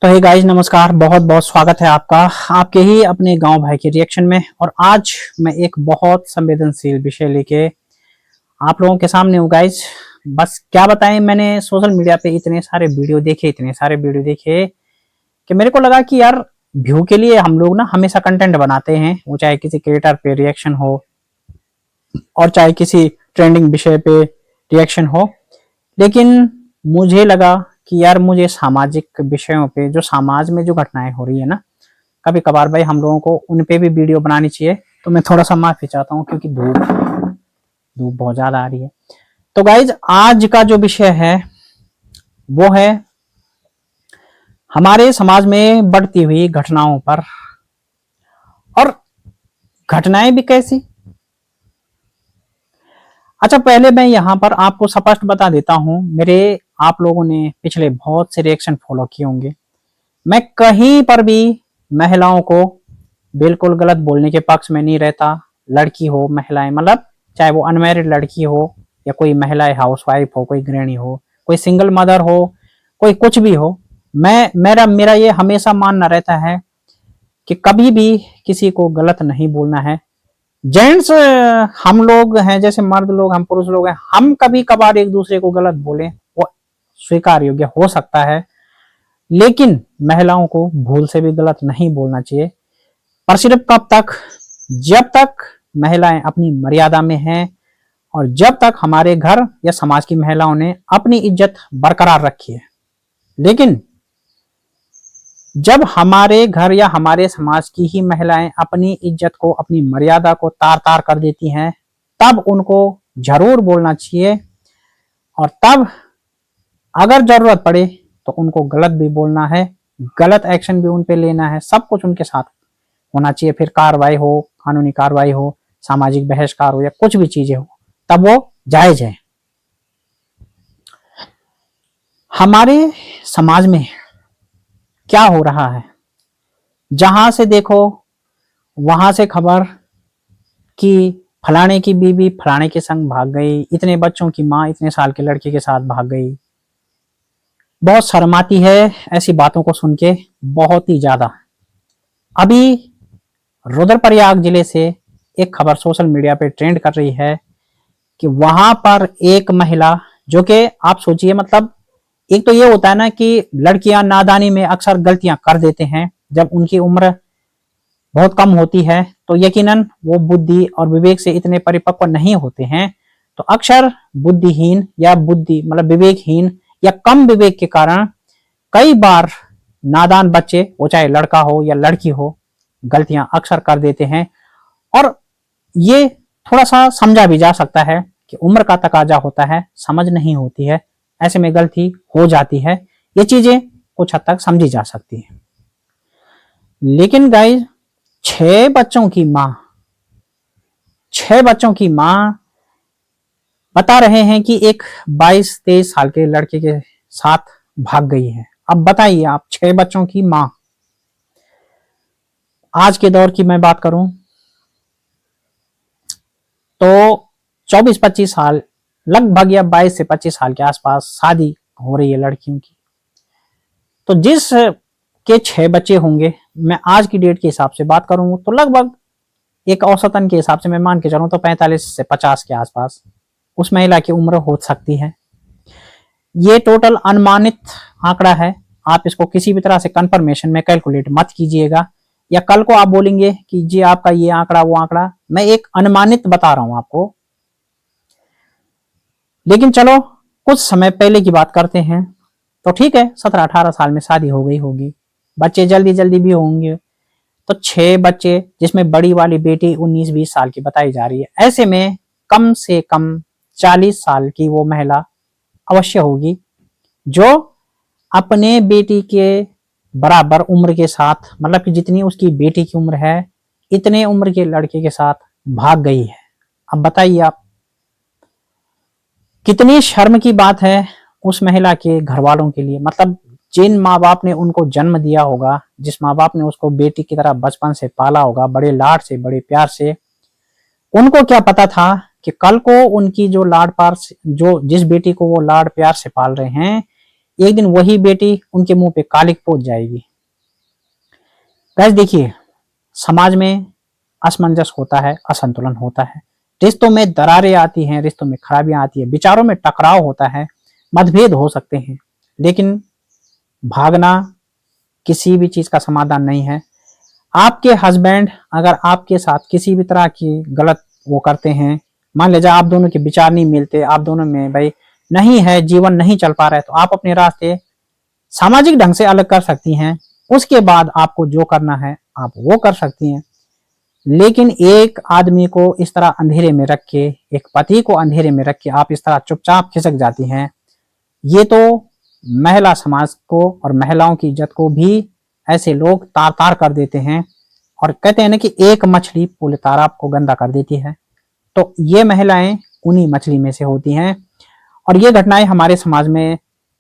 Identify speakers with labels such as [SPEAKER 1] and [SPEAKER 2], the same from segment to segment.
[SPEAKER 1] तो hey guys, नमस्कार। बहुत बहुत स्वागत है आपका आपके ही अपने गांव भाई के रिएक्शन में। और आज मैं एक बहुत संवेदनशील विषय लेके आप लोगों के सामने हूँ गाइस। बस क्या बताएं, मैंने सोशल मीडिया पे इतने सारे वीडियो देखे कि मेरे को लगा कि यार, व्यू के लिए हम लोग ना हमेशा कंटेंट बनाते हैं, वो चाहे किसी क्रिएटर पे रिएक्शन हो और चाहे किसी ट्रेंडिंग विषय पे रिएक्शन हो। लेकिन मुझे लगा कि यार, मुझे सामाजिक विषयों पे, जो समाज में जो घटनाएं हो रही है ना, कभी कभार भाई हम लोगों को उन पे भी वीडियो बनानी चाहिए। तो मैं थोड़ा सा माफी चाहता हूँ क्योंकि धूप धूप बहुत ज्यादा आ रही है। तो गाइज, आज का जो विषय है वो है हमारे समाज में बढ़ती हुई घटनाओं पर। और घटनाएं भी कैसी। अच्छा, पहले मैं यहाँ पर आपको स्पष्ट बता देता हूँ। मेरे आप लोगों ने पिछले बहुत से रिएक्शन फॉलो किए होंगे। मैं कहीं पर भी महिलाओं को बिल्कुल गलत बोलने के पक्ष में नहीं रहता। लड़की हो, महिलाएं, मतलब चाहे वो अनमैरिड लड़की हो या कोई महिला हाउसवाइफ हो, कोई गृहिणी हो, कोई सिंगल मदर हो, कोई कुछ भी हो। मैं मेरा मेरा ये हमेशा मानना रहता है कि कभी भी किसी को गलत नहीं बोलना है। जेंट्स हम लोग हैं, जैसे मर्द लोग, हम पुरुष लोग हैं, हम कभी कभार एक दूसरे को गलत बोले, वो स्वीकार योग्य हो सकता है। लेकिन महिलाओं को भूल से भी गलत नहीं बोलना चाहिए। पर सिर्फ कब तक? जब तक महिलाएं अपनी मर्यादा में हैं और जब तक हमारे घर या समाज की महिलाओं ने अपनी इज्जत बरकरार रखी है। लेकिन जब हमारे घर या हमारे समाज की ही महिलाएं अपनी इज्जत को, अपनी मर्यादा को तार तार कर देती हैं, तब उनको जरूर बोलना चाहिए। और तब अगर जरूरत पड़े तो उनको गलत भी बोलना है, गलत एक्शन भी उन पे लेना है। सब कुछ उनके साथ होना चाहिए। फिर कार्रवाई हो, कानूनी कार्रवाई हो, सामाजिक बहिष्कार हो या कुछ भी चीजें हो, तब वो जायज है। हमारे समाज में क्या हो रहा है, जहां से देखो वहां से खबर कि फलाने की बीवी फलाने के संग भाग गई, इतने बच्चों की माँ इतने साल के लड़के के साथ भाग गई। बहुत शर्म आती है ऐसी बातों को सुन के, बहुत ही ज्यादा। अभी रुद्रप्रयाग जिले से एक खबर सोशल मीडिया पे ट्रेंड कर रही है कि वहां पर एक महिला, जो कि आप सोचिए, मतलब एक तो ये होता है ना कि लड़कियां नादानी में अक्सर गलतियां कर देते हैं। जब उनकी उम्र बहुत कम होती है तो यकीनन वो बुद्धि और विवेक से इतने परिपक्व नहीं होते हैं। तो अक्सर बुद्धिहीन या बुद्धि मतलब विवेकहीन या कम विवेक के कारण कई बार नादान बच्चे, वो चाहे लड़का हो या लड़की हो, गलतियां अक्सर कर देते हैं। और ये थोड़ा सा समझा भी जा सकता है कि उम्र का तकाजा होता है, समझ नहीं होती है, ऐसे में गलती हो जाती है। ये चीजें कुछ हद तक समझी जा सकती है। लेकिन गाइस, 6 बच्चों की मां बता रहे हैं कि एक 22-23 साल के लड़के के साथ भाग गई है। अब बताइए आप, 6 बच्चों की मां। आज के दौर की मैं बात करूं तो 24-25 साल, लगभग, या 22 से 25 साल के आसपास शादी हो रही है लड़कियों की। तो जिस के 6 बच्चे होंगे, मैं आज की डेट के हिसाब से बात करूं तो लगभग एक औसतन के हिसाब से मैं मान के चलूं तो 45 से 50 के आसपास उस महिला की उम्र हो सकती है। ये टोटल अनुमानित आंकड़ा है। आप इसको किसी भी तरह से कंफर्मेशन में कैलकुलेट मत कीजिएगा, या कल को आप बोलेंगे कि जी आपका ये आंकड़ा वो आंकड़ा। मैं एक अनुमानित बता रहा हूं आपको। लेकिन चलो, कुछ समय पहले की बात करते हैं। तो ठीक है, 17-18 साल में शादी हो गई होगी, बच्चे जल्दी जल्दी भी होंगे। तो 6 बच्चे, जिसमें बड़ी वाली बेटी 19-20 साल की बताई जा रही है। ऐसे में कम से कम 40 साल की वो महिला अवश्य होगी, जो अपने बेटी के बराबर उम्र के साथ, मतलब कि जितनी उसकी बेटी की उम्र है, इतने उम्र के लड़के के साथ भाग गई है। अब बताइए आप, कितनी शर्म की बात है उस महिला के घर वालों के लिए। मतलब जिन माँ बाप ने उनको जन्म दिया होगा, जिस माँ बाप ने उसको बेटी की तरह बचपन से पाला होगा, बड़े लाड से, बड़े प्यार से, उनको क्या पता था कि कल को उनकी जो लाड प्यार, जो जिस बेटी को वो लाड प्यार से पाल रहे हैं, एक दिन वही बेटी उनके मुंह पे कालिक पोत जाएगी। गाइस देखिए, समाज में असमंजस होता है, असंतुलन होता है, रिश्तों में दरारें आती हैं, रिश्तों में खराबियां आती है, विचारों में टकराव होता है, मतभेद हो सकते हैं, लेकिन भागना किसी भी चीज का समाधान नहीं है। आपके हस्बैंड अगर आपके साथ किसी भी तरह की गलत वो करते हैं, मान लीजिए आप दोनों के विचार नहीं मिलते, आप दोनों में भाई नहीं है, जीवन नहीं चल पा रहा है, तो आप अपने रास्ते सामाजिक ढंग से अलग कर सकती हैं। उसके बाद आपको जो करना है आप वो कर सकती हैं। लेकिन एक आदमी को इस तरह अंधेरे में रख के, एक पति को अंधेरे में रख के आप इस तरह चुपचाप खिसक जाती हैं, ये तो महिला समाज को और महिलाओं की इज्जत को भी ऐसे लोग तार तार कर देते हैं। और कहते हैं ना कि एक मछली पूरे तालाब को गंदा कर देती है, तो ये महिलाएं उन्हीं मछली में से होती हैं। और ये घटनाएं हमारे समाज में,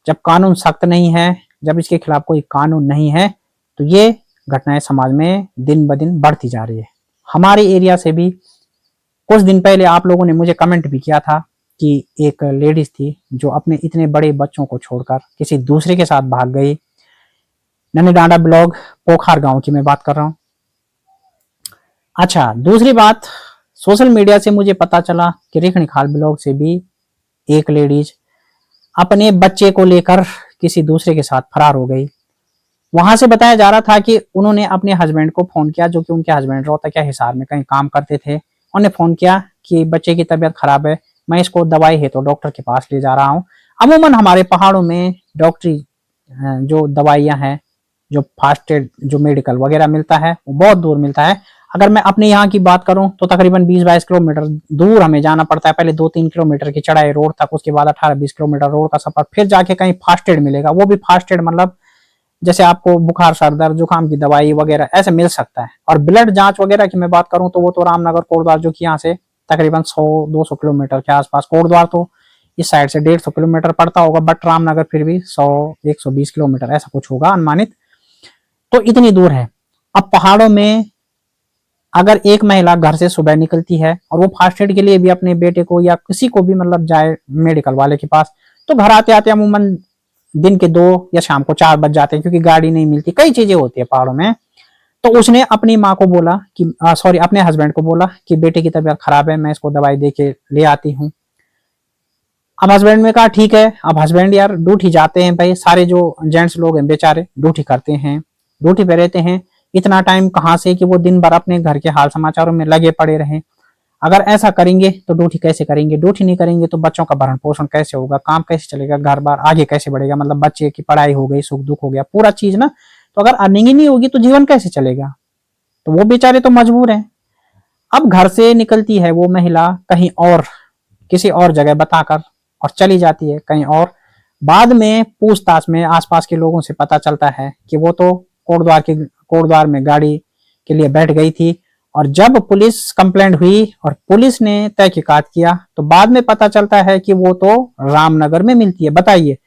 [SPEAKER 1] जब कानून सख्त नहीं है, जब इसके खिलाफ कोई कानून नहीं है, तो ये घटनाएं समाज में दिन ब दिन बढ़ती जा रही है। हमारे एरिया से भी कुछ दिन पहले आप लोगों ने मुझे कमेंट भी किया था कि एक लेडीज थी जो अपने इतने बड़े बच्चों को छोड़कर किसी दूसरे के साथ भाग गई। नन्हे डांडा ब्लॉग पोखार गांव की मैं बात कर रहा हूं। अच्छा, दूसरी बात, सोशल मीडिया से मुझे पता चला कि रेखणी खाल ब्लॉग से भी एक लेडीज अपने बच्चे को लेकर किसी दूसरे के साथ फरार हो गई। वहां से बताया जा रहा था कि उन्होंने अपने हस्बैंड को फोन किया, जो कि उनके हस्बैंड रोहतक या हिसार में कहीं काम करते थे। उन्होंने फोन किया कि बच्चे की तबीयत खराब है, मैं इसको दवाई है तो डॉक्टर के पास ले जा रहा हूँ। अमूमन हमारे पहाड़ों में डॉक्टरी जो दवाइयां हैं, जो फास्ट एड, जो मेडिकल वगैरह मिलता है, वो बहुत दूर मिलता है। अगर मैं अपने यहाँ की बात करूं तो तकरीबन 20-22 किलोमीटर दूर हमें जाना पड़ता है। पहले 2-3 किलोमीटर की चढ़ाई रोड तक, उसके बाद 18-20 किलोमीटर रोड का सफर, फिर जाके कहीं फास्ट एड मिलेगा। वो भी फास्ट एड मतलब जैसे आपको बुखार, सर दर्द, जुकाम की दवाई वगैरह ऐसे मिल सकता है। और ब्लड जांच वगैरह की मैं बात करूं तो वो तो रामनगर कोटद्वार, जो कि यहाँ से तकरीबन 100-200 किलोमीटर के आसपास, कोटद्वार तो इस साइड से 150 किलोमीटर पड़ता होगा, बट रामनगर फिर भी 100-120 किलोमीटर ऐसा कुछ होगा अनुमानित, तो इतनी दूर है। अब पहाड़ों में अगर एक महिला घर से सुबह निकलती है और वो फास्ट एड के लिए भी अपने बेटे को या किसी को भी मतलब जाए मेडिकल वाले के पास, तो घर आते आते अमूमन दिन के 2 या शाम को 4 बज जाते हैं, क्योंकि गाड़ी नहीं मिलती, कई चीजें होती है पहाड़ों में। तो उसने अपनी माँ को बोला कि सॉरी, अपने हस्बैंड को बोला कि बेटे की तबीयत खराब है, मैं इसको दवाई दे के ले आती हूँ। अब हस्बैंड ने कहा ठीक है। अब हस्बैंड यार ड्यूटी जाते हैं, भाई सारे जो जेंट्स लोग हैं बेचारे ड्यूटी करते हैं, ड्यूटी पे रहते हैं, इतना टाइम कहाँ से कि वो दिन भर अपने घर के हाल समाचारों में लगे पड़े रहें। अगर ऐसा करेंगे तो ड्यूटी कैसे करेंगे, ड्यूटी नहीं करेंगे तो बच्चों का भरण पोषण कैसे होगा, काम कैसे चलेगा, घर बार आगे कैसे बढ़ेगा, मतलब बच्चे की पढ़ाई हो गई, सुख दुख हो गया, पूरा चीज ना। तो अगर अर्निंग ही नहीं होगी तो जीवन कैसे चलेगा, तो वो बेचारे तो मजबूर हैं। अब घर से निकलती है वो महिला कहीं और, किसी और जगह बताकर, और चली जाती है कहीं और। बाद में पूछताछ में आसपास के लोगों से पता चलता है कि वो तो कोटद्वार में गाड़ी के लिए बैठ गई थी। और जब पुलिस कंप्लेंट हुई और पुलिस ने तहकीकात किया तो बाद में पता चलता है कि वो तो रामनगर में मिलती है। बताइए,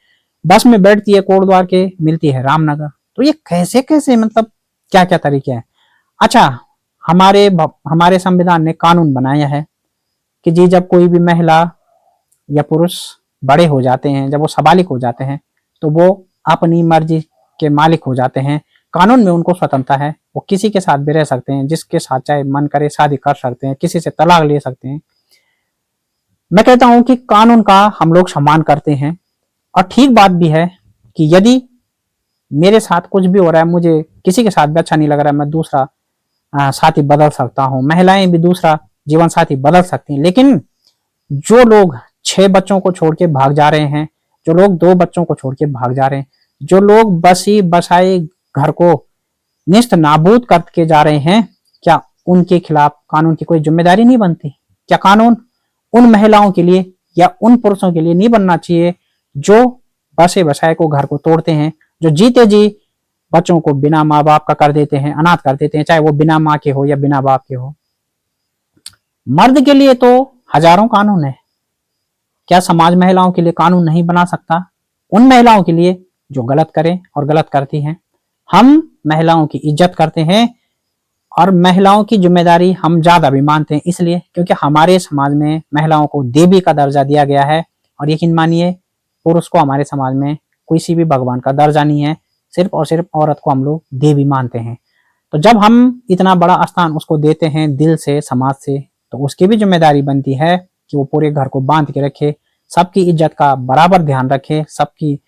[SPEAKER 1] बस में बैठती है कोटद्वार के, मिलती है रामनगर। तो ये कैसे कैसे, मतलब क्या क्या तरीके हैं। अच्छा, हमारे संविधान ने कानून बनाया है कि जी जब कोई भी महिला या पुरुष बड़े हो जाते हैं, जब वो सबालिक हो जाते हैं, तो वो अपनी मर्जी के मालिक हो जाते हैं। कानून में उनको स्वतंत्रता है, वो किसी के साथ भी रह सकते हैं, जिसके साथ चाहे मन करे शादी कर सकते हैं, किसी से तलाक ले सकते हैं। मैं कहता हूं कि कानून का हम लोग सम्मान करते हैं। और ठीक बात भी है कि यदि मेरे साथ कुछ भी हो रहा है, मुझे किसी के साथ भी अच्छा नहीं लग रहा है, मैं दूसरा साथी बदल सकता हूं, महिलाएं भी दूसरा जीवन साथी बदल सकती हैं। लेकिन जो लोग 6 बच्चों को छोड़ के भाग जा रहे हैं, जो लोग 2 बच्चों को छोड़ के भाग जा रहे हैं, जो लोग बसी बसाए घर को निस्त नाबूद करके जा रहे हैं, क्या उनके खिलाफ कानून की कोई जिम्मेदारी नहीं बनती? क्या कानून उन महिलाओं के लिए या उन पुरुषों के लिए नहीं बनना चाहिए जो बसे बसाए को घर को तोड़ते हैं, जो जीते जी बच्चों को बिना माँ बाप का कर देते हैं, अनाथ कर देते हैं, चाहे वो बिना माँ के हो या बिना बाप के हो। मर्द के लिए तो हजारों कानून है, क्या समाज महिलाओं के लिए कानून नहीं बना सकता? उन महिलाओं के लिए जो गलत करें और गलत करती हैं। हम महिलाओं की इज्जत करते हैं और महिलाओं की जिम्मेदारी हम ज्यादा भी मानते हैं, इसलिए क्योंकि हमारे समाज में महिलाओं को देवी का दर्जा दिया गया है। और यकीन मानिए, पुरुष को हमारे समाज में किसी भी भगवान का दर्जा नहीं है, सिर्फ और सिर्फ औरत को हम लोग देवी मानते हैं। तो जब हम इतना बड़ा स्थान उसको देते हैं दिल से, समाज से, तो उसकी भी जिम्मेदारी बनती है कि वो पूरे घर को बांध के रखे, सबकी इज्जत का बराबर ध्यान रखे, सबकी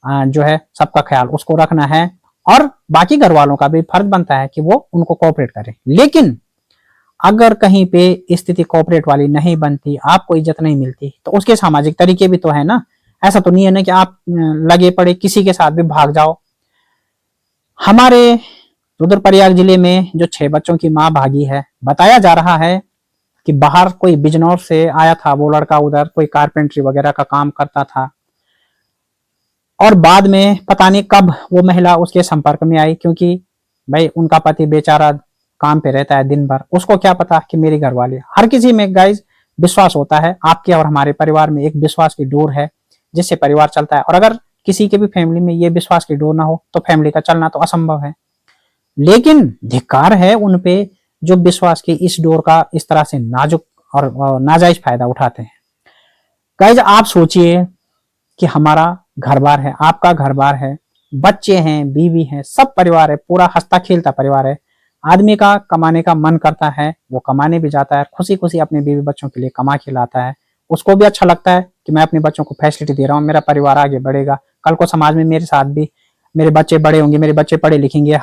[SPEAKER 1] जो है सबका ख्याल उसको रखना है, और बाकी घर वालों का भी फर्ज बनता है कि वो उनको कोऑपरेट करें। लेकिन अगर कहीं पे स्थिति कोऑपरेट वाली नहीं बनती, आपको इज्जत नहीं मिलती, तो उसके सामाजिक तरीके भी तो है ना। ऐसा तो नहीं है ना कि आप लगे पड़े किसी के साथ भी भाग जाओ। हमारे रुद्रप्रयाग जिले में जो 6 बच्चों की मां भागी है, बताया जा रहा है कि बाहर कोई बिजनौर से आया था वो लड़का, उधर कोई कारपेंट्री वगैरह का काम करता था, और बाद में पता नहीं कब वो महिला उसके संपर्क में आई, क्योंकि भाई उनका पति बेचारा काम पे रहता है दिन भर, उसको क्या पता कि मेरी घरवाली। हर किसी में गाइज विश्वास होता है, आपके और हमारे परिवार में एक विश्वास की डोर है जिससे परिवार चलता है, और अगर किसी के भी फैमिली में ये विश्वास की डोर ना हो तो फैमिली का चलना तो असंभव है। लेकिन धिक्कार है उनपे जो विश्वास की इस डोर का इस तरह से नाजुक और नाजायज फायदा उठाते हैं। गाइज आप सोचिए कि हमारा घर बार है, आपका घर बार है, बच्चे हैं, बीवी हैं, सब परिवार है, पूरा हंसता खेलता परिवार है। आदमी का कमाने का मन करता है, वो कमाने भी जाता है, खुशी खुशी अपने बीवी बच्चों के लिए कमा के लाता है। उसको भी अच्छा लगता है कि मैं अपने बच्चों को फैसिलिटी दे रहा हूँ, मेरा परिवार आगे बढ़ेगा, कल को समाज में मेरे साथ भी मेरे बच्चे बड़े होंगे, मेरे बच्चे पढ़े लिखेंगे,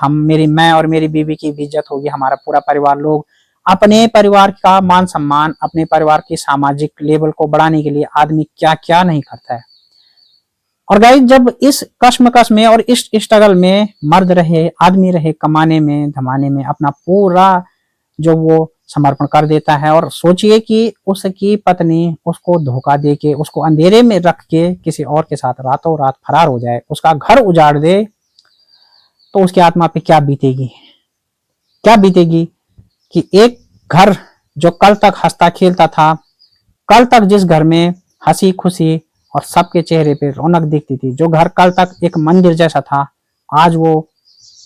[SPEAKER 1] मैं और मेरी बीवी की भी इज्जत होगी, हमारा पूरा परिवार, लोग अपने परिवार का मान सम्मान, अपने परिवार की सामाजिक लेवल को बढ़ाने के लिए आदमी क्या क्या नहीं करता है। और गाइस जब इस कश्मकश में और इस स्ट्रगल में मर्द रहे, आदमी रहे, कमाने में धमाने में अपना पूरा जो वो समर्पण कर देता है, और सोचिए कि उसकी पत्नी उसको धोखा दे के, उसको अंधेरे में रख के किसी और के साथ रातों रात फरार हो जाए, उसका घर उजाड़ दे, तो उसकी आत्मा पे क्या बीतेगी, क्या बीतेगी कि एक घर जो कल तक हंसता खेलता था, कल तक जिस घर में हंसी खुशी और सबके चेहरे पे रौनक दिखती थी, जो घर कल तक एक मंदिर जैसा था, आज वो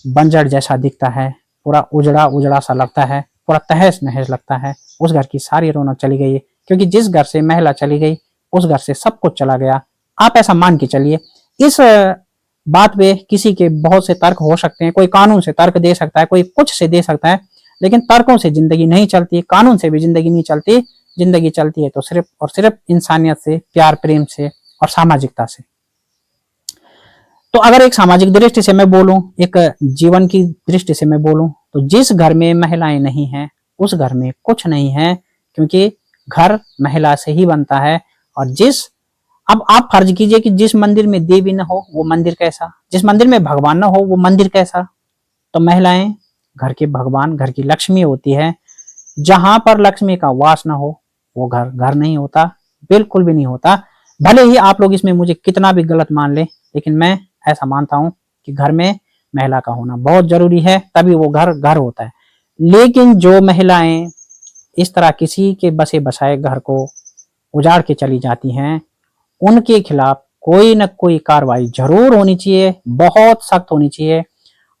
[SPEAKER 1] बंजर जैसा दिखता है, पूरा उजड़ा उजड़ा सा लगता है, पूरा तहस नहस लगता है। उस घर की सारी रौनक चली गई है, क्योंकि जिस घर से महिला चली गई उस घर से सब कुछ चला गया। आप ऐसा मान के चलिए। इस बात पे किसी के बहुत से तर्क हो सकते हैं, कोई कानून से तर्क दे सकता है, कोई कुछ से दे सकता है, लेकिन तर्कों से जिंदगी नहीं चलती, कानून से भी जिंदगी नहीं चलती। जिंदगी चलती है तो सिर्फ और सिर्फ इंसानियत से, प्यार प्रेम से और सामाजिकता से। तो अगर एक सामाजिक दृष्टि से मैं बोलूं, एक जीवन की दृष्टि से मैं बोलूं, तो जिस घर में महिलाएं नहीं हैं उस घर में कुछ नहीं है, क्योंकि घर महिला से ही बनता है। और अब आप फर्ज कीजिए कि जिस मंदिर में देवी न हो वो मंदिर कैसा, जिस मंदिर में भगवान न हो वो मंदिर कैसा। तो महिलाएं घर के भगवान, घर की लक्ष्मी होती है। जहां पर लक्ष्मी का वास न हो वो घर घर नहीं होता, बिल्कुल भी नहीं होता। भले ही आप लोग इसमें मुझे कितना भी गलत मान ले, लेकिन मैं ऐसा मानता हूं कि घर में महिला का होना बहुत जरूरी है, तभी वो घर घर होता है। लेकिन जो महिलाएं इस तरह किसी के बसे बसाए घर को उजाड़ के चली जाती हैं, उनके खिलाफ कोई न कोई कार्रवाई जरूर होनी चाहिए, बहुत सख्त होनी चाहिए।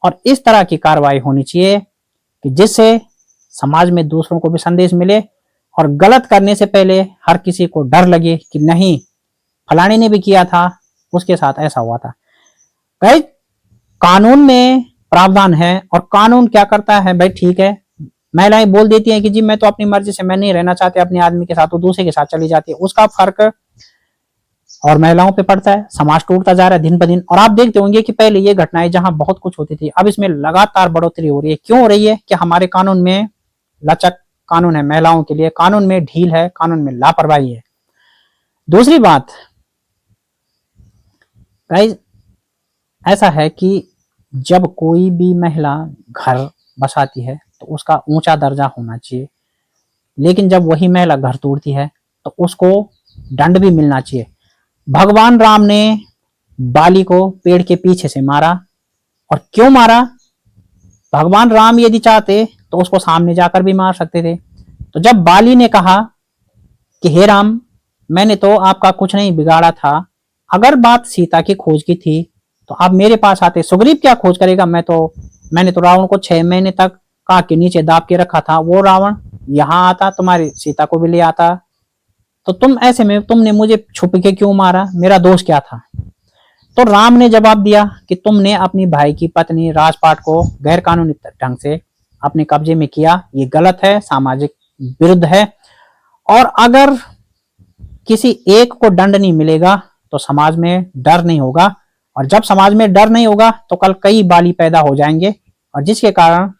[SPEAKER 1] और इस तरह की कार्रवाई होनी चाहिए कि जिससे समाज में दूसरों को भी संदेश मिले, और गलत करने से पहले हर किसी को डर लगे कि नहीं फलाने ने भी किया था, उसके साथ ऐसा हुआ था। भाई कानून में प्रावधान है, और कानून क्या करता है भाई, ठीक है महिलाएं बोल देती हैं कि जी मैं तो अपनी मर्जी से, मैं नहीं रहना चाहती अपने आदमी के साथ, तो दूसरे के साथ चली जाती है, उसका फर्क और महिलाओं पे पड़ता है। समाज टूटता जा रहा है दिन ब दिन। और आप देखते होंगे कि पहले ये घटनाएं जहां बहुत कुछ होती थी, अब इसमें लगातार बढ़ोतरी हो रही है। क्यों हो रही है कि हमारे कानून में लचक कानून है महिलाओं के लिए, कानून में ढील है, कानून में लापरवाही है। दूसरी बात गाइस ऐसा है कि जब कोई भी महिला घर बसाती है तो उसका ऊंचा दर्जा होना चाहिए, लेकिन जब वही महिला घर तोड़ती है तो उसको दंड भी मिलना चाहिए। भगवान राम ने बाली को पेड़ के पीछे से मारा, और क्यों मारा? भगवान राम यदि चाहते तो उसको सामने जाकर भी मार सकते थे। तो जब बाली ने कहा कि हे राम, मैंने तो आपका कुछ नहीं बिगाड़ा था, अगर बात सीता की खोज की थी तो आप मेरे पास आते, सुग्रीव क्या खोज करेगा, मैंने तो रावण को 6 महीने तक कांख के नीचे दाब के रखा था, वो रावण यहाँ आता तुम्हारी सीता को भी ले आता, तो तुम ऐसे में तुमने मुझे छुप के क्यों मारा, मेरा दोष क्या था? तो राम ने जवाब दिया कि तुमने अपनी भाई की पत्नी राजपाट को गैर कानूनी ढंग से अपने कब्जे में किया, ये गलत है, सामाजिक विरुद्ध है। और अगर किसी एक को दंड नहीं मिलेगा तो समाज में डर नहीं होगा, और जब समाज में डर नहीं होगा तो कल कई बाली पैदा हो जाएंगे, और जिसके कारण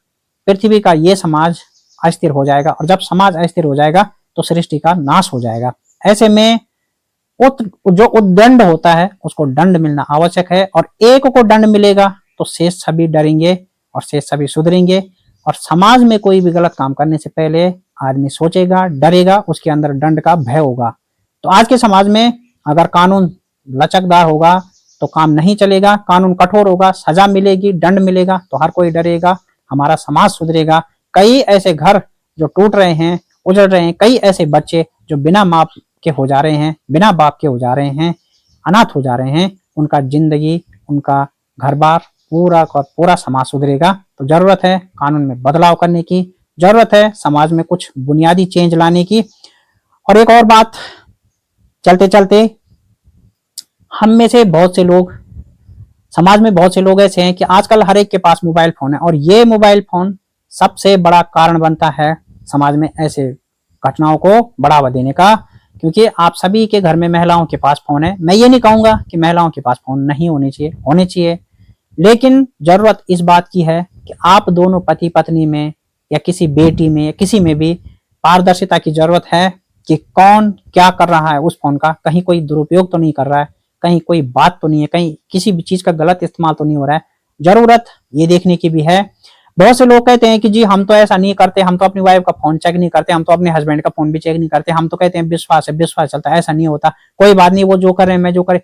[SPEAKER 1] पृथ्वी का ये समाज अस्थिर हो जाएगा, और जब समाज अस्थिर हो जाएगा तो सृष्टि का नाश हो जाएगा। ऐसे में जो उद्दंड होता है उसको दंड मिलना आवश्यक है, और एक को दंड मिलेगा तो शेष सभी डरेंगे और शेष सभी सुधरेंगे, और समाज में कोई भी गलत काम करने से पहले आदमी सोचेगा, डरेगा, उसके अंदर दंड का भय होगा। तो आज के समाज में अगर कानून लचकदार होगा तो काम नहीं चलेगा, कानून कठोर होगा, सजा मिलेगी, दंड मिलेगा तो हर कोई डरेगा, हमारा समाज सुधरेगा। कई ऐसे घर जो टूट रहे हैं, उजड़ रहे हैं, कई ऐसे बच्चे जो बिना माँ के हो जा रहे हैं, बिना बाप के हो जा रहे हैं, अनाथ हो जा रहे हैं, उनका जिंदगी, उनका घर बार, पूरा का पूरा समाज सुधरेगा। तो जरूरत है कानून में बदलाव करने की, जरूरत है समाज में कुछ बुनियादी चेंज लाने की। और एक और बात, चलते चलते हम में से बहुत से लोग, समाज में बहुत से लोग ऐसे हैं कि आजकल हर एक के पास मोबाइल फोन है, और ये मोबाइल फोन सबसे बड़ा कारण बनता है समाज में ऐसे घटनाओं को बढ़ावा देने का, क्योंकि आप सभी के घर में महिलाओं के पास फोन है। मैं ये नहीं कहूंगा कि महिलाओं के पास फोन नहीं होने चाहिए, होने चाहिए, लेकिन जरूरत इस बात की है कि आप दोनों पति पत्नी में या किसी बेटी में या किसी में भी पारदर्शिता की जरूरत है कि कौन क्या कर रहा है उस फोन का, कहीं कोई दुरुपयोग तो नहीं कर रहा है, कहीं कोई बात तो नहीं है, कहीं किसी भी चीज का गलत इस्तेमाल तो नहीं हो रहा है। जरूरत ये देखने की भी है। बहुत से लोग कहते हैं कि जी हम तो ऐसा नहीं करते, हम तो अपनी वाइफ का फोन चेक नहीं करते, हम तो अपने हस्बैंड का फोन भी चेक नहीं करते, हम तो कहते हैं विश्वास है, विश्वास चलता है। ऐसा नहीं होता, कोई बात नहीं, वो जो कर रहे हैं मैं जो करे,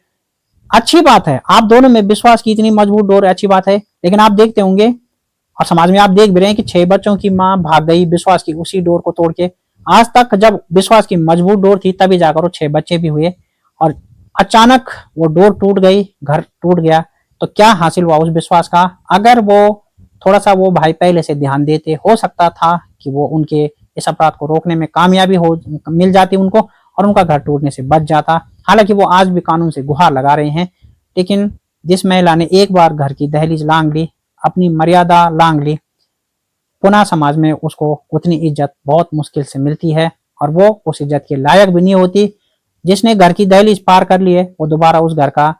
[SPEAKER 1] अच्छी बात है, आप दोनों में विश्वास की इतनी मजबूत डोर है, अच्छी बात है। लेकिन आप देखते होंगे और समाज में आप देख भी रहे हैं कि 6 बच्चों की माँ भाग गई विश्वास की उसी डोर को तोड़ के। आज तक जब विश्वास की मजबूत डोर थी तभी जाकर वो 6 बच्चे भी हुए, और अचानक वो डोर टूट गई, घर टूट गया, तो क्या हासिल हुआ उस विश्वास का? अगर वो थोड़ा सा वो भाई पहले से ध्यान देते, हो सकता था कि वो उनके इस अपराध को रोकने में कामयाबी हो मिल जाती उनको, और उनका घर टूटने से बच जाता। हालांकि वो आज भी कानून से गुहार लगा रहे हैं, लेकिन जिस महिला ने एक बार घर की दहलीज लांघ ली, अपनी मर्यादा लांघ ली, पुनः समाज में उसको उतनी इज्जत बहुत मुश्किल से मिलती है, और वो उस इज्जत के लायक भी नहीं होती। जिसने घर की दहलीज पार कर ली है वो दोबारा उस घर का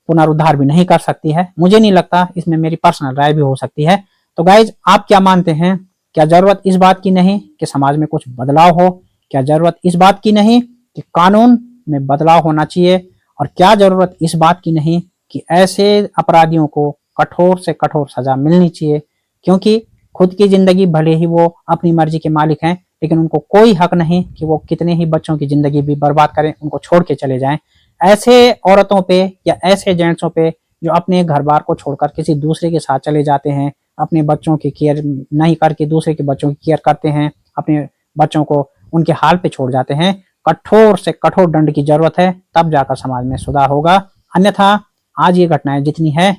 [SPEAKER 1] पुनरुद्धार भी नहीं कर सकती है। मुझे नहीं लगता, इसमें मेरी पर्सनल राय भी हो सकती है। तो गाइज, आप क्या मानते हैं? क्या जरूरत इस बात की नहीं कि समाज में कुछ बदलाव हो? क्या जरूरत इस बात की नहीं कि कानून में बदलाव होना चाहिए? और क्या जरूरत इस बात की नहीं कि ऐसे अपराधियों को कठोर से कठोर सजा मिलनी चाहिए? क्योंकि खुद की जिंदगी भले ही वो अपनी मर्जी के मालिक हैं, लेकिन उनको कोई हक नहीं कि वो कितने ही बच्चों की जिंदगी भी बर्बाद करें, उनको छोड़ के चले जाएं। ऐसे औरतों पे या ऐसे जेंट्सों पे जो अपने घर बार को छोड़कर किसी दूसरे के साथ चले जाते हैं, अपने बच्चों की केयर नहीं करके दूसरे के बच्चों की केयर करते हैं, अपने बच्चों को उनके हाल पे छोड़ जाते हैं, कठोर से कठोर दंड की जरूरत है, तब जाकर समाज में सुधार होगा। अन्यथा आज ये घटनाएं जितनी है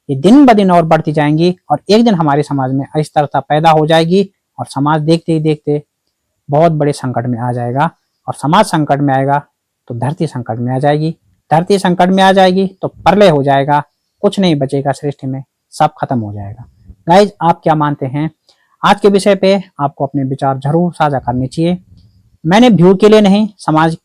[SPEAKER 1] ये दिन ब दिन और बढ़ती जाएंगी, और एक दिन हमारे समाज में अस्थिरता पैदा हो जाएगी, और समाज देखते ही देखते बहुत बड़े संकट में आ जाएगा। और समाज संकट में आएगा तो धरती संकट में आ जाएगी, धरती संकट में आ जाएगी तो प्रलय हो जाएगा, कुछ नहीं बचेगा सृष्टि में, सब खत्म हो जाएगा। गाइज, आप क्या मानते हैं? आज के विषय पे आपको अपने विचार जरूर साझा करने चाहिए। मैंने व्यू के लिए नहीं, समाज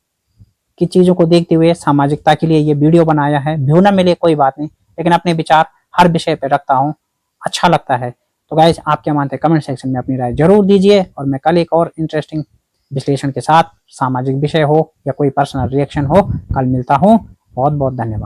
[SPEAKER 1] की चीजों को देखते हुए सामाजिकता के लिए ये वीडियो बनाया है। व्यू ना मिले कोई बात नहीं, लेकिन अपने विचार हर विषय पे रखता हूँ, अच्छा लगता है। तो गाइज, आप क्या मानते हैं? कमेंट सेक्शन में अपनी राय जरूर दीजिए, और मैं कल एक और इंटरेस्टिंग विश्लेषण के साथ, सामाजिक विषय हो या कोई पर्सनल रिएक्शन हो, कल मिलता हूँ। बहुत बहुत धन्यवाद।